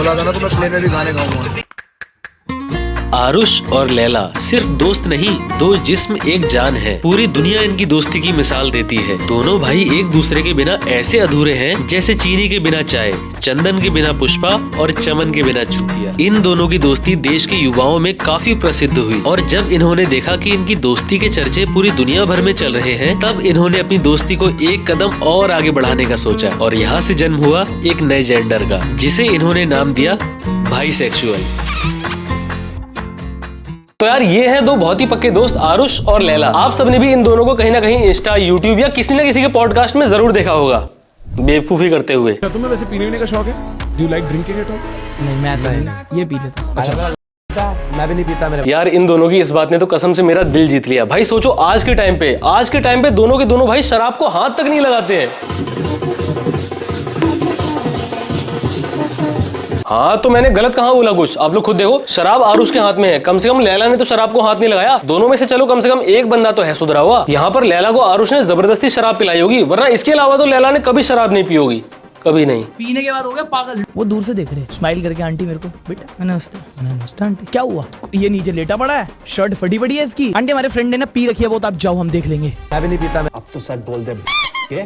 बोला था ना तो मैं प्लेन में भी गाने गाऊंगा। आरुष और लैला सिर्फ दोस्त नहीं, दो जिस्म एक जान है। पूरी दुनिया इनकी दोस्ती की मिसाल देती है। दोनों भाई एक दूसरे के बिना ऐसे अधूरे हैं जैसे चीनी के बिना चाय, चंदन के बिना पुष्पा और चमन के बिना चुटिया। इन दोनों की दोस्ती देश के युवाओं में काफी प्रसिद्ध हुई और जब इन्होंने देखा कि इनकी दोस्ती के चर्चे पूरी दुनिया भर में चल रहे हैं, तब इन्होंने अपनी दोस्ती को एक कदम और आगे बढ़ाने का सोचा और यहाँ से जन्म हुआ एक नए जेंडर का, जिसे इन्होंने नाम दिया भाई सेक्सुअल। तो यार ये हैं दो बहुत ही पक्के दोस्त आरुष और लैला। आप सबने भी इन दोनों को कहीं ना कहीं इंस्टा, यूट्यूब या किसी न किसी के पॉडकास्ट में जरूर देखा होगा बेवकूफी करते हुए। क्या तुम्हें वैसे पीने का शौक है? Do you like drinking it? नहीं, मैं तो ये पी लेता हूं। अच्छा, मैं भी नहीं पीता। मेरे यार इन दोनों की इस बात ने तो कसम से मेरा दिल जीत लिया। भाई सोचो आज के टाइम पे दोनों के दोनों भाई शराब को हाथ तक नहीं लगाते हैं। हाँ तो मैंने गलत कहाँ बोला कुछ? आप लोग खुद देखो, शराब आरुष के हाथ में है। कम से कम लैला ने तो शराब को हाथ नहीं लगाया। दोनों में से चलो कम से कम एक बंदा तो है सुधरा हुआ। यहाँ पर लैला को आरुष ने जबरदस्ती शराब पिलाई होगी, वरना इसके अलावा तो लैला ने कभी शराब नहीं पी होगी, कभी नहीं। पीने के बाद हो गया पागल। वो दूर से देख रहे, स्माइल करके आंटी मेरे को, बेटा नमस्ते आंटी। क्या हुआ? ये नीचे लेटा पड़ा है, शर्ट फटी पड़ी है इसकी। आंटी हमारे फ्रेंड ने ना पी रखी है, वो तो आप जाओ हम देख लेंगे। मैं भी नहीं पीता। अब तो सच बोल दे।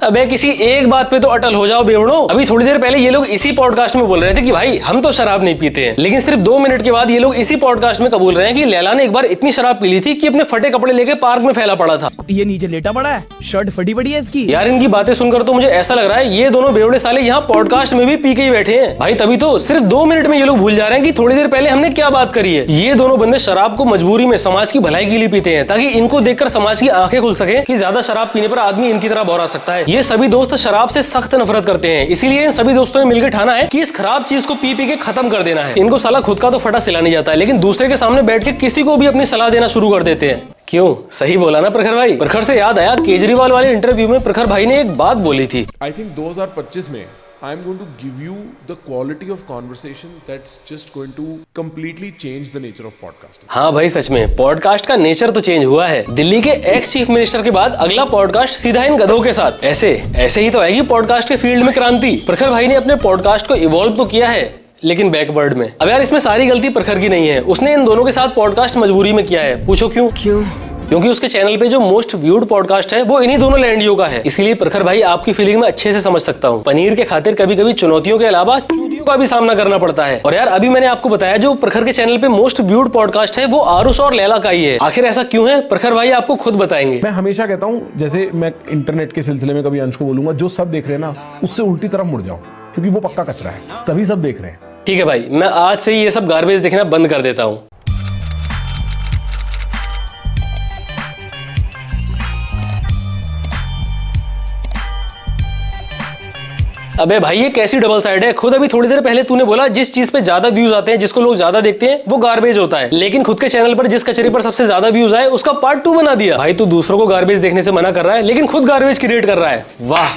अबे किसी एक बात पे तो अटल हो जाओ बेवड़ो। अभी थोड़ी देर पहले ये लोग इसी पॉडकास्ट में बोल रहे थे कि भाई हम तो शराब नहीं पीते हैं, लेकिन सिर्फ 2 मिनट के बाद ये लोग इसी पॉडकास्ट में कबूल रहे हैं कि लैला ने एक बार इतनी शराब पी ली थी कि अपने फटे कपड़े लेके पार्क में फैला पड़ा था। ये नीचे लेटा पड़ा है, शर्ट फटी पड़ी है इसकी। यार इनकी बातें सुनकर तो मुझे ऐसा लग रहा है ये दोनों बेवड़े साले यहाँ पॉडकास्ट में भी पी के ही बैठे हैं। भाई तभी तो सिर्फ 2 मिनट में ये लोग भूल जा रहे हैं कि थोड़ी देर पहले हमने क्या बात करी है। ये दोनों बंदे शराब को मजबूरी में समाज की भलाई के लिए पीते हैं, ताकि इनको देखकर समाज की आंखें खुल सके कि ज्यादा शराब पीने पर आदमी इनकी तरह बौरा सकता है। ये सभी दोस्त शराब से सख्त नफरत करते हैं, इसीलिए इन सभी दोस्तों ने मिलकर ठाना है कि इस खराब चीज को पी पी के खत्म कर देना है। इनको साला खुद का तो फटा सिला नहीं जाता है, लेकिन दूसरे के सामने बैठ के किसी को भी अपनी सलाह देना शुरू कर देते हैं। क्यों? सही बोला ना प्रखर भाई? प्रखर से याद आया, केजरीवाल वाले इंटरव्यू में प्रखर भाई ने एक बात बोली थी। आई थिंक 2025 में I am going to give you the quality of conversation that's just going to completely change the nature of podcasting. हाँ भाई सच में पॉडकास्ट का नेचर तो चेंज हुआ है। दिल्ली के एक्स चीफ मिनिस्टर के बाद अगला पॉडकास्ट सीधा इन गधों के साथ। ऐसे ही तो आएगी पॉडकास्ट के फील्ड में क्रांति। प्रखर भाई ने अपने पॉडकास्ट को इवॉल्व तो किया है, लेकिन बैकवर्ड में। अब यार इसमें सारी गलती प्रखर की नहीं है, उसने इन दोनों के साथ पॉडकास्ट मजबूरी में किया है। पूछो क्यों? क्योंकि उसके चैनल पे जो मोस्ट व्यूड पॉडकास्ट है वो इन्हीं दोनों लैंडियों का है। इसलिए प्रखर भाई आपकी फीलिंग में अच्छे से समझ सकता हूँ। पनीर के खातिर कभी कभी चुनौतियों के अलावा चूतियों का भी सामना करना पड़ता है। और यार अभी मैंने आपको बताया जो प्रखर के चैनल पे मोस्ट व्यूड पॉडकास्ट है वो आरुष और लैला का ही है। आखिर ऐसा क्यों है प्रखर भाई आपको खुद बताएंगे। मैं हमेशा कहता हूँ, जैसे मैं इंटरनेट के सिलसिले में कभी अंश को बोलूंगा, जो सब देख रहे हैं ना उससे उल्टी तरफ मुड़ जाओ, क्योंकि वो पक्का कचरा है, तभी सब देख रहे हैं। ठीक है भाई, मैं आज से ही ये सब गार्बेज देखना बंद कर देता हूँ। अबे भाई ये कैसी डबल साइड है? खुद अभी थोड़ी देर पहले तूने बोला जिस चीज पे ज्यादा व्यूज आते हैं, जिसको लोग ज्यादा देखते हैं, वो गार्बेज होता है, लेकिन खुद के चैनल पर जिस कचरे पर सबसे ज्यादा व्यूज आए उसका पार्ट 2 बना दिया। भाई तू दूसरों को गार्बेज देखने से मना कर रहा है, लेकिन खुद गार्बेज क्रिएट कर रहा है। वाह!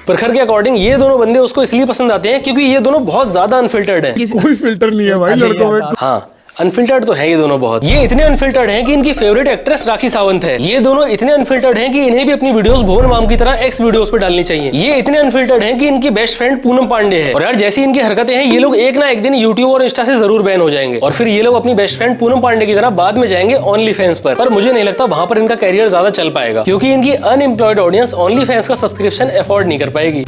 प्रखर के अकॉर्डिंग ये दोनों बंदे उसको इसलिए पसंद आते हैं क्योंकि ये दोनों बहुत ज्यादा अनफिल्टर्ड है। कोई फिल्टर नहीं है भाई लड़कों में। हाँ अनफिल्टर्ड तो है ये दोनों बहुत। ये इतने अनफिल्टर्ड हैं कि इनकी फेवरेट एक्ट्रेस राखी सावंत है। ये दोनों इतने अनफिल्टर्ड हैं कि इन्हें भी अपनी वीडियोस भुवन माम की तरह एक्स वीडियोस पे डालनी चाहिए। ये इतने अनफिल्टर्ड हैं कि इनकी बेस्ट फ्रेंड पूनम पांडे है, और यार जैसी इनकी हरकतें हैं ये लोग एक ना एक दिन यूट्यूब और इंस्टा से जरूर बैन हो जाएंगे, और फिर ये लोग अपनी बेस्ट फ्रेंड पूनम पांडे की तरह बाद में जाएंगे ओनली फैंस पर मुझे नहीं लगता वहां पर इनका कैरियर ज्यादा चल पाएगा, क्योंकि इनकी अनएम्प्लॉयड ऑडियंस ओनली फैंस का सब्सक्रिप्शन अफोर्ड नहीं कर पाएगी।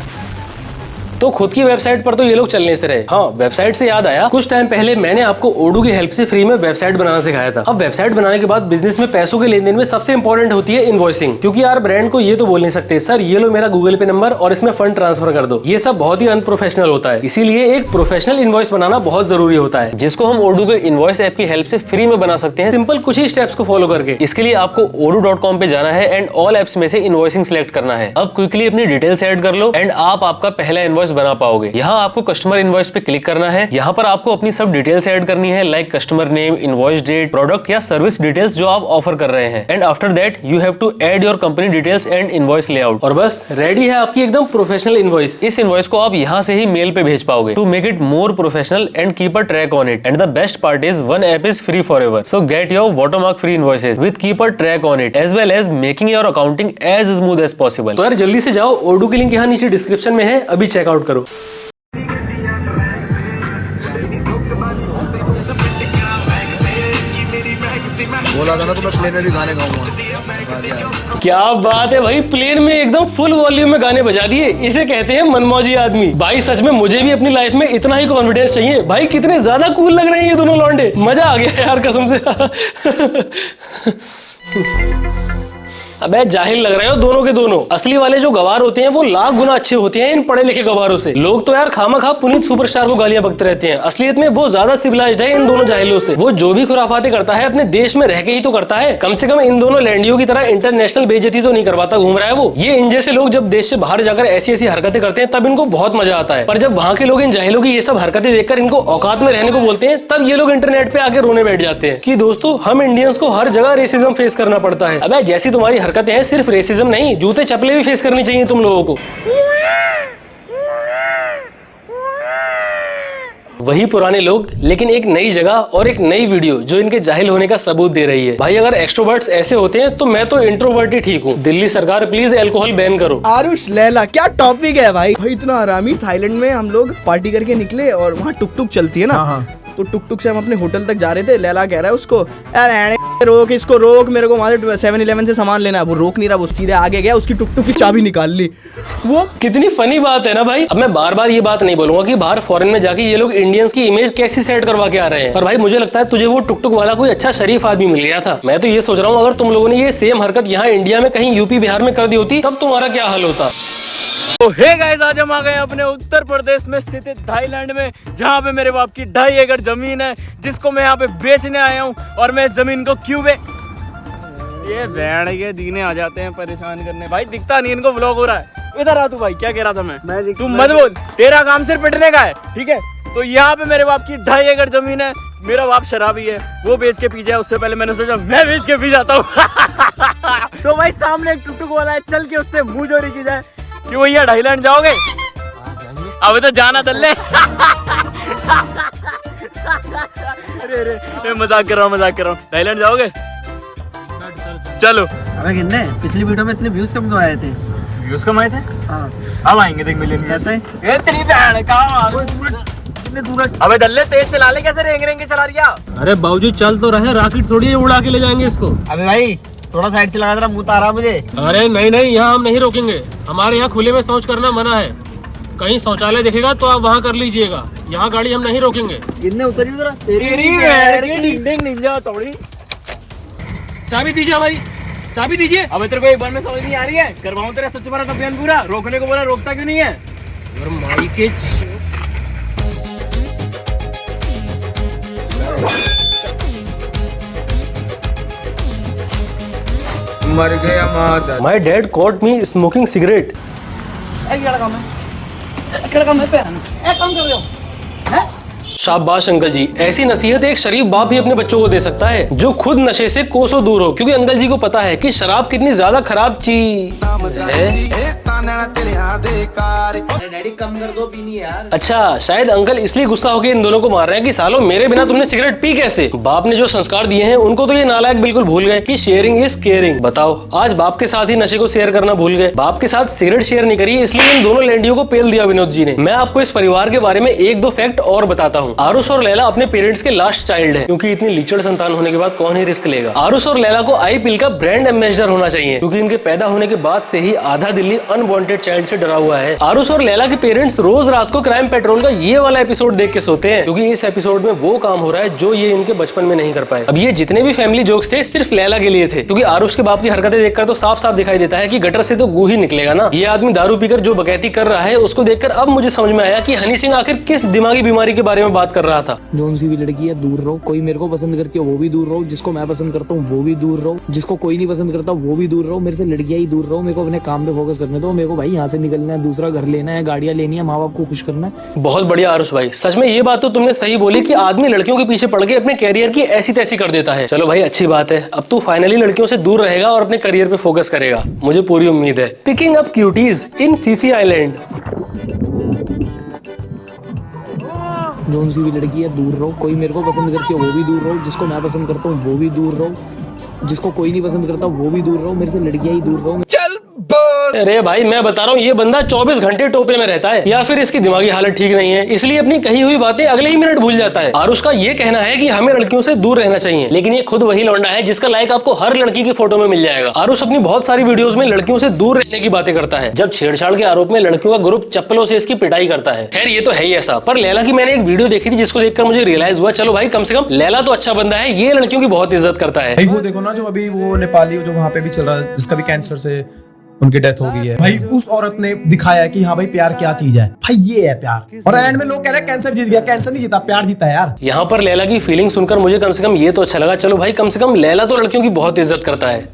तो खुद की वेबसाइट पर तो ये लोग चलने से रहे। हाँ वेबसाइट से याद आया, कुछ टाइम पहले मैंने आपको ओडू की हेल्प से फ्री में वेबसाइट बनाना सिखाया था। अब वेबसाइट बनाने के बाद बिजनेस में पैसों के लेन देन में सबसे इंपॉर्टेंट होती है इनवॉइसिंग, क्योंकि यार ब्रांड को ये तो बोल नहीं सकते सर ये लो मेरा गूगल पे नंबर और इसमें फंड ट्रांसफर कर दो। ये सब बहुत ही अनप्रोफेशनल होता है, इसीलिए एक प्रोफेशनल इनवॉइस बनाना बहुत जरूरी होता है, जिसको हम ओडू के इनवॉइस ऐप की हेल्प से फ्री में बना सकते हैं, सिंपल कुछ ही स्टेप्स को फॉलो करके। इसके लिए आपको odoo.com पे जाना है एंड ऑल एप्स में से इनवॉइसिंग सिलेक्ट करना है। अब क्विकली अपनी डिटेल्स ऐड कर लो एंड आप आपका पहला इनवॉइस बना पाओगे। यहाँ आपको कस्टमर इनवॉइस पे क्लिक करना है। यहाँ पर आपको अपनी सब डिटेल्स ऐड करनी है, like customer name, invoice date, product या सर्विस डिटेल्स जो आप ऑफर कर रहे हैं, and after that you have to add your company details and invoice layout, और बस रेडी है आपकी एकदम प्रोफेशनल इनवॉइस। इस इनवॉइस को आप यहाँ से ही मेल पे भेज पाओगे to make it more professional and keep a track on it. And the best part is one app is free forever, so get your watermark free invoices with keep a track on it as well as making your accounting as smooth as possible. तो यार जल्दी से जाओ, ओडू की link यहाँ नीचे description में है, अभी चेकआउट करो। बोला था ना तो मैं प्लेन में भी गाने गाऊंगा। क्या बात है भाई, प्लेन में एकदम फुल वॉल्यूम में गाने बजा दिए। इसे कहते हैं मनमौजी आदमी। भाई सच में मुझे भी अपनी लाइफ में इतना ही कॉन्फिडेंस चाहिए। भाई कितने ज्यादा कूल लग रहे हैं ये दोनों लौंडे, मजा आ गया यार कसम से। अबे जाहिल लग रहे हो दोनों के दोनों। असली वाले जो गवार होते हैं वो लाख गुना अच्छे होते हैं इन पढ़े लिखे गवारों से। लोग तो यार खामखा पुनीत सुपरस्टार को गालियां बकते रहते हैं, असलियत में वो ज्यादा सिविलाइज्ड है इन दोनों जाहिलों से। वो जो भी खुराफाते करता है अपने देश में रह के ही तो करता है। कम से कम इन दोनों लैंडियों की तरह इंटरनेशनल बेइज्जती तो नहीं करवाता घूम रहा है वो। ये इन जैसे लोग जब देश से बाहर जाकर ऐसी ऐसी हरकतें करते हैं तब इनको बहुत मजा आता है, पर जब वहाँ के लोग इन जाहिलों की ये सब हरकतें देखकर इनको औकात में रहने को बोलते हैं तब ये लोग इंटरनेट पे आके रोने बैठ जाते हैं कि दोस्तों हम इंडियंस को हर जगह रेसिज्म फेस करना पड़ता है। अबे जैसी तुम्हारी हरकतें हैं सिर्फ रेसिज्म नहीं, जूते चप्पलें भी फेस करनी चाहिए तुम लोगों को। वही पुराने लोग लेकिन एक नई जगह और एक नई वीडियो जो इनके जाहिल होने का सबूत दे रही है। भाई अगर एक्सट्रोवर्ट्स ऐसे होते हैं तो मैं तो इंट्रोवर्ट ही ठीक हूँ। दिल्ली सरकार प्लीज अल्कोहल बैन करो। आरुष लैला क्या टॉपिक है भाई। भाई इतना आरामी। थाईलैंड में हम लोग पार्टी करके निकले और वहाँ टुक टुक चलती है ना, तो टुक टुक से हम अपने होटल तक जा रहे थे। लैला कह रहा है उसको, यार रोक इसको रोक, मेरे को वहां 7-Eleven से सामान लेना है। वो रोक नहीं रहा, वो सीधे आगे गया, उसकी टुक टुक की चाबी निकाल ली। वो कितनी फनी बात है ना भाई। अब मैं बार बार ये बात नहीं बोलूंगा कि बाहर फॉरेन में जाके ये लोग इंडियंस की इमेज कैसी सेट करवा के आ रहे हैं, पर भाई मुझे लगता है तुझे वो टुक टुक वाला कोई अच्छा शरीफ आदमी मिल गया था। मैं तो ये सोच रहा हूँ अगर तुम लोगों ने ये सेम हरकत यहाँ इंडिया में कहीं यूपी बिहार में कर दी होती तब तुम्हारा क्या हाल होता। तो हे गाइस, आज हम आ गए अपने उत्तर प्रदेश में स्थित थाईलैंड में, जहाँ पे मेरे बाप की 2.5 एकड़ जमीन है जिसको मैं यहाँ पे बेचने आया हूँ। और मैं इस जमीन को क्यों ये बैंड के दीने आ जाते हैं परेशान करने। भाई दिखता नहीं इनको, व्लॉग हो रहा है। इधर आ तू भाई, क्या कह रहा था मैं तू मत बोल, तेरा काम सिर्फ पिटने का है, ठीक है। तो यहाँ पे मेरे बाप की 2.5 एकड़ जमीन है। मेरा बाप शराबी है, वो बेच के पी जाए उससे पहले मैंने सोचा मैं बेच के पी जाता हूँ। तो भाई सामने एक टुक टुक वाला है, चल के उससे मुंह जोड़ी की जाए कि भैया थाईलैंड जाओगे? अब तो जाना तल्ले। अरे मजाक कर रहा हूँ, थाईलैंड जाओगे? चलो। अबे किन्ने पिछली वीडियो में इतने व्यूज कम क्यों आए थे? व्यूज कम आए थे? हाँ। अब आएंगे देख मिलियन। कैसे? ये तेरी बहन कहाँ? अबे दल्ले तेज चला ले, कैसे रेंग रेंग के चला रिया? अरे बाबूजी चल तो रहे, रॉकेट थोड़ी है उड़ा के ले जाएंगे इसको। अबे भाई थोड़ा साइड से लगा, जरा मुंह आ रहा मुझे। अरे नहीं नहीं, यहाँ हम नहीं रोकेंगे। हमारे यहाँ खुले में शौच करना मना है। कहीं शौचालय दिखेगा तो आप वहाँ कर लीजिएगा, यहाँ गाड़ी हम नहीं रोकेंगे। किन्ने उतरी जरा। तेरी बहन की डिंग डिंग निंजा थोड़ी। चाबी दीजिए भाई, चाबी दीजिए। अब तेरे को एक बार में समझ नहीं आ रही है? करवाऊं तेरा स्वच्छ भारत अभियान पूरा? रोकने को बोला, रोकता क्यों नहीं है? और माई के मर गया माता। My dad caught me smoking cigarette. शाबाश अंकल जी, ऐसी नसीहत एक शरीफ बाप भी अपने बच्चों को दे सकता है जो खुद नशे से कोसों दूर हो, क्योंकि अंकल जी को पता है कि शराब कितनी ज्यादा खराब चीज है। डैडी कम कर दो पीनी यार। अच्छा, शायद अंकल इसलिए गुस्सा होकर इन दोनों को मार रहे हैं कि सालों मेरे बिना तुमने सिगरेट पी कैसे। बाप ने जो संस्कार दिए हैं उनको तो ये नालायक बिल्कुल भूल गए कि शेयरिंग इज केयरिंग। बताओ, आज बाप के साथ ही नशे को शेयर करना भूल गए। बाप के साथ सिगरेट शेयर नहीं करी, इसलिए इन दोनों लैंडियों को पेल दिया विनोद जी ने। मैं आपको इस परिवार के बारे में 1-2 फैक्ट और बताता हूँ। आरुष और लैला अपने पेरेंट्स के लास्ट चाइल्ड है, क्योंकि इतनी लीचड़ संतान होने के बाद कौन ही रिस्क लेगा। आरुष और लैला को IPL का ब्रांड एम्बेसडर होना चाहिए, क्योंकि इनके पैदा होने के बाद से ही आधा दिल्ली अनवांटेड चाइल्ड से डरा हुआ है। आरुष और लैला के पेरेंट्स रोज रात को क्राइम पेट्रोल का ये वाला एपिसोड देख के सोते हैं, क्योंकि इस एपिसोड में वो काम हो रहा है जो ये इनके बचपन में नहीं कर पाए। अब ये जितने भी फैमिली जोक्स थे सिर्फ लैला के लिए थे, क्योंकि आरुष के बाप की हरकतें देखकर तो साफ साफ दिखाई देता है कि गटर से तो गू ही निकलेगा ना। ये आदमी दारू पीकर जो बकैती कर रहा है उसको देखकर अब मुझे समझ में आया कि हनी सिंह आखिर किस दिमागी बीमारी के बारे में बात कर रहा था। जोन सी भी लड़की है दूर रहो, कोई मेरे को पसंद करती है वो भी दूर रहो, जिसको मैं पसंद करता हूँ वो भी दूर रहो, जिसको कोई नहीं पसंद करता वो भी दूर रहो। मेरे से लड़कियां ही दूर रहो, मेरे को अपने काम पे फोकस करने दो। मेरे को भाई यहाँ से निकलना है, दूसरा घर लेना है, गाड़ियां लेनी है, माँ बाप को खुश करना है। बहुत बढ़िया आरुष भाई, सच में ये बात तो तुमने सही बोली कि आदमी लड़कियों के पीछे पड़ के अपने कैरियर की ऐसी तैसी कर देता है। चलो भाई अच्छी बात है, अब तू फाइनली लड़कियों से दूर रहेगा और अपने करियर पे फोकस करेगा, मुझे पूरी उम्मीद है। पिकिंग अप क्यूटीज इन फीफी आइलैंड। जोन सी भी लड़की है दूर रहो, कोई मेरे को पसंद करती है वो भी दूर रहो, जिसको मैं पसंद करता हूँ वो भी दूर रहो, जिसको कोई नहीं पसंद करता वो भी दूर रहो। मेरे से लड़कियां ही दूर रहो। अरे भाई मैं बता रहा हूँ, ये बंदा 24 घंटे टोपे में रहता है, या फिर इसकी दिमागी हालत ठीक नहीं है, इसलिए अपनी कही हुई बातें अगले ही मिनट भूल जाता है। और उसका ये कहना है कि हमें लड़कियों से दूर रहना चाहिए, लेकिन ये खुद वही लौंडा है जिसका लाइक आपको हर लड़की की फोटो में मिल जाएगा। आरुष अपनी बहुत सारी वीडियोस में लड़कियों से दूर रहने की बातें करता है, जब छेड़छाड़ के आरोप में लड़कियों का ग्रुप चप्पलों से इसकी पिटाई करता है। खैर ये तो है ही ऐसा, पर लैला की मैंने एक वीडियो देखी थी जिसको देखकर मुझे रियलाइज हुआ, चलो भाई कम से कम लैला तो अच्छा बंदा है, ये लड़कियों की बहुत इज्जत करता है। भाई वो देखो ना, जो अभी वो नेपाली जो वहाँ पे भी चल रहा है, जिसका भी कैंसर से उनकी डेथ हो गई है भाई, उस औरत ने दिखाया कि हाँ भाई प्यार क्या चीज है भाई, ये है प्यार। और एंड में लोग कह रहे हैं कैंसर जीत गया, कैंसर नहीं जीता, प्यार जीता है यार। यहाँ पर लैला की फीलिंग सुनकर मुझे कम से कम ये तो अच्छा लगा, चलो भाई कम से कम लैला तो लड़कियों की बहुत इज्जत करता है।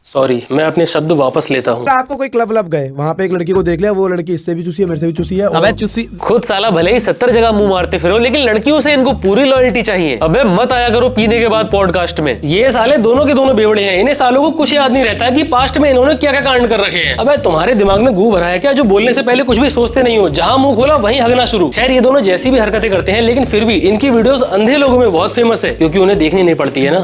सॉरी, मैं अपने शब्द वापस लेता हूँ। रात को कोई क्लब लब गए, वहाँ पे एक लड़की को देख लिया, वो लड़की इससे भी चूसी है, मेरे से भी चूसी है। अबे चूसी खुद साला भले ही 70 जगह मुंह मारते फिरो, लेकिन लड़कियों से इनको पूरी लॉयल्टी चाहिए। अबे मत आया करो पीने के बाद पॉडकास्ट में, ये साले दोनों के दोनों बेवड़े हैं, इन्हें सालों को कुछ याद नहीं रहता कि पास्ट में इन्होंने क्या क्या कांड कर रखे हैं। अबे तुम्हारे दिमाग में गू भरा है क्या, जो बोलने से पहले कुछ भी सोचते नहीं हो, जहां मुंह खोला वहीं हगना शुरू। खैर ये दोनों जैसी भी हरकतें करते हैं, लेकिन फिर भी इनकी वीडियोस अंधे लोगों में बहुत फेमस है, क्योंकि उन्हें देखनी नहीं पड़ती है ना।